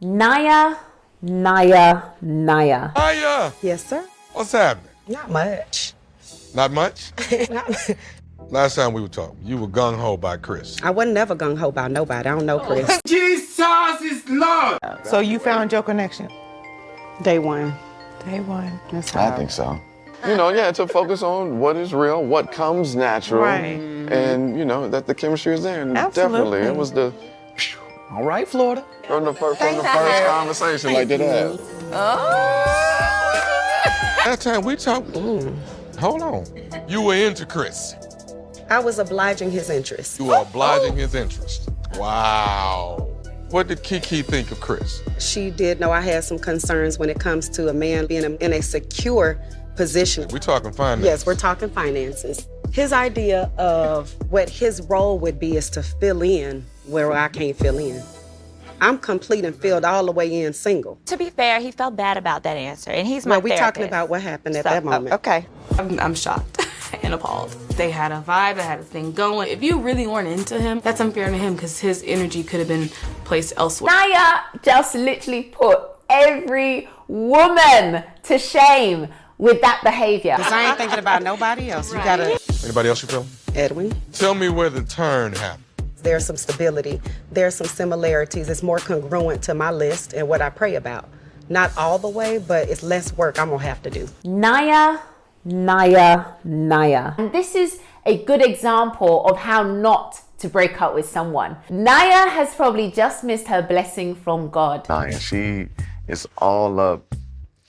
Nyya. Nyya! Yes, sir. What's happening? Not much. Not much? Not- Last time we were talking, you were gung-ho by Chris. I wasn't never gung-ho about nobody. I don't know Chris. Jesus is Lord! So you found your connection? Day one. Day one. That's I how think so. You know, yeah, to focus on what is real, what comes natural, Right. and you know that the chemistry is there. And Absolutely. definitely, it was the all right, Florida, from the first conversation, like that. Last time we talked, hold on. You were into Chris. I was obliging his interest. You were obliging his interest. Wow. What did Kiki think of Chris? She did know I had some concerns when it comes to a man being in a secure position. We talking finance. Yes, we're talking finances. His idea of what his role would be is to fill in where I can't fill in. I'm complete and filled all the way in single. To be fair, he felt bad about that answer, and he's my Well, we're therapist. talking about what happened at that moment. Okay. I'm shocked and appalled. They had a vibe, they had a thing going. If you really weren't into him, that's unfair to him because his energy could have been placed elsewhere. Nyya just literally put every woman to shame with that behavior. Because I ain't thinking about nobody else. You gotta, Anybody else you feel? Edwin, Tell me where the turn happened. there's some stability. There's some similarities. It's more congruent to my list and what I pray about. Not all the way, but it's less work I'm gonna have to do. Nyya. And this is a good example of how not to break up with someone. Nyya has probably just missed her blessing from God. Nyya, she is all up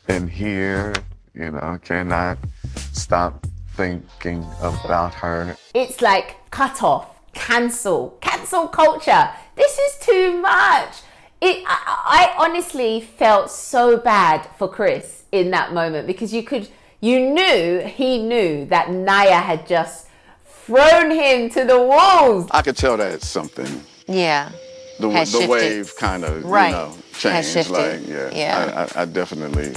in here. You know, cannot stop thinking about her. It's like cut off, cancel culture. This is too much. I honestly felt so bad for Chris in that moment because he knew that Nyya had just thrown him to the walls. I could tell that something. Yeah. The wave kind of, Right. you know, Has changed. shifted. Like, Yeah. I definitely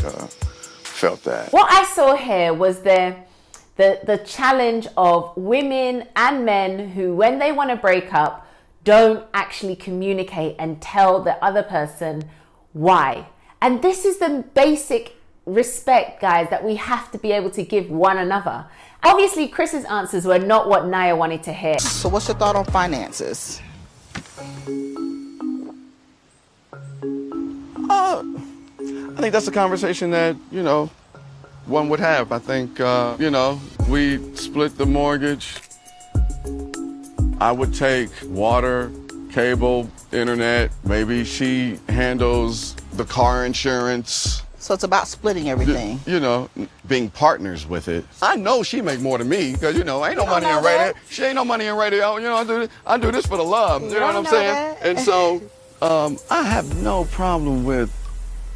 felt that. What I saw here was the challenge of women and men who, when they want to break up, don't actually communicate and tell the other person why. And this is the basic respect, guys, that we have to be able to give one another. Obviously, Chris's answers were not what Nyya wanted to hear. So what's your thought on finances? I think that's a conversation that, you know, one would have. I think, you know, we split the mortgage. I would take water, cable, internet. Maybe she handles the car insurance. So it's about splitting everything. You know, being partners with it. I know she make more than me because, you know, ain't no money in radio. She ain't no money in radio. You know, I do this for the love. You know what I'm saying? And so I have no problem with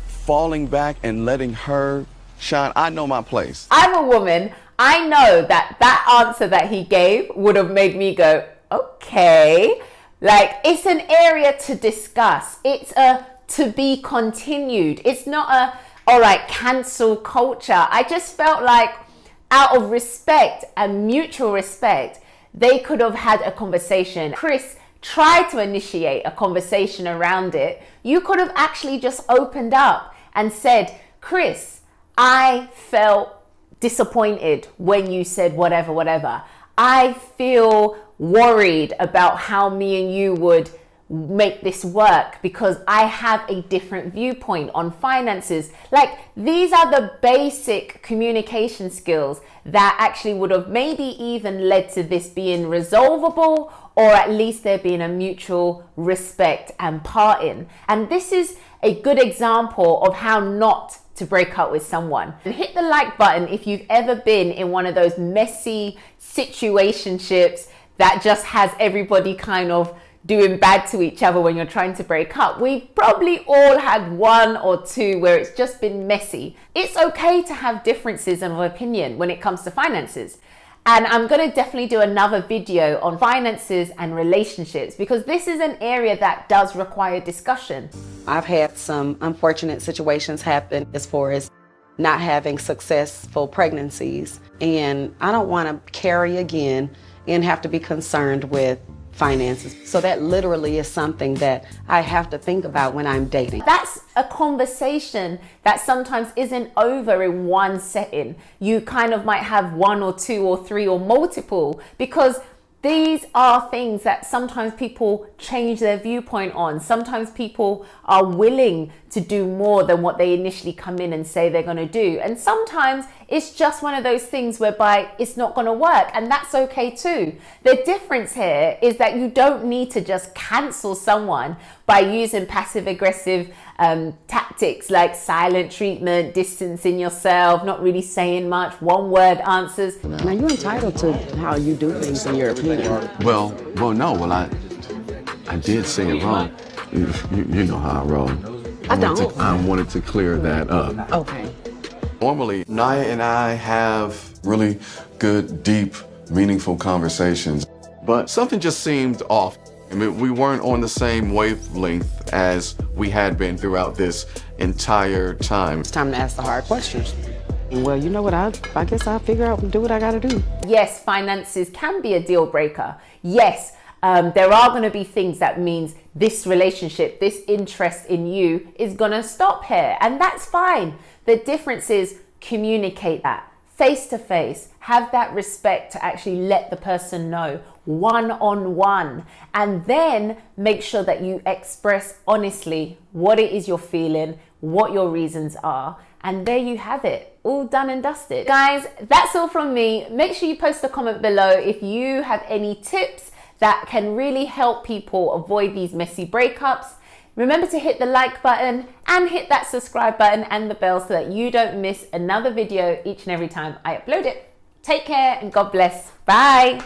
falling back and letting her shine. I know my place. I'm a woman. I know that answer that he gave would have made me go, okay. Like, it's an area to discuss. It's a to be continued. It's not a, all right, cancel culture. I just felt like out of respect and mutual respect, they could have had a conversation. Chris tried to initiate a conversation around it. You could have actually just opened up and said, Chris, I felt disappointed when you said whatever. I feel worried about how me and you would make this work because I have a different viewpoint on finances. Like, these are the basic communication skills that actually would have maybe even led to this being resolvable, or at least there being a mutual respect and parting. And this is a good example of how not to break up with someone. And hit the like button if you've ever been in one of those messy situationships that just has everybody kind of doing bad to each other when you're trying to break up. We've probably all had one or two where it's just been messy. It's okay to have differences of opinion when it comes to finances. And I'm going to definitely do another video on finances and relationships because this is an area that does require discussion. I've had some unfortunate situations happen as far as not having successful pregnancies. And I don't want to carry again and have to be concerned with finances. So that literally is something that I have to think about when I'm dating. That's a conversation that sometimes isn't over in one setting. You kind of might have one or two or three or multiple, because these are things that sometimes people change their viewpoint on. Sometimes people are willing to do more than what they initially come in and say they're going to do. And sometimes it's just one of those things whereby it's not going to work, and that's okay too. The difference here is that you don't need to just cancel someone by using passive aggressive tactics like silent treatment, distancing yourself, not really saying much, one word answers. Now, you're entitled to how you do things in your opinion. Well, I did say it wrong. You know how I roll. I wanted to clear that up. Okay. Normally, Nyya and I have really good, deep, meaningful conversations, but something just seemed off. I mean, we weren't on the same wavelength as we had been throughout this entire time. It's time to ask the hard questions. Well, you know what, I guess I'll figure out and do what I gotta do. Yes, finances can be a deal breaker. Yes, there are going to be things that means this relationship, this interest in you is going to stop here. And that's fine. The difference is communicate that face to face, have that respect to actually let the person know one-on-one, and then make sure that you express honestly what it is you're feeling, what your reasons are. And there you have it, all done and dusted. Guys, that's all from me. Make sure you post a comment below if you have any tips that can really help people avoid these messy breakups. Remember to hit the like button and hit that subscribe button and the bell so that you don't miss another video each and every time I upload it. Take care and God bless. Bye.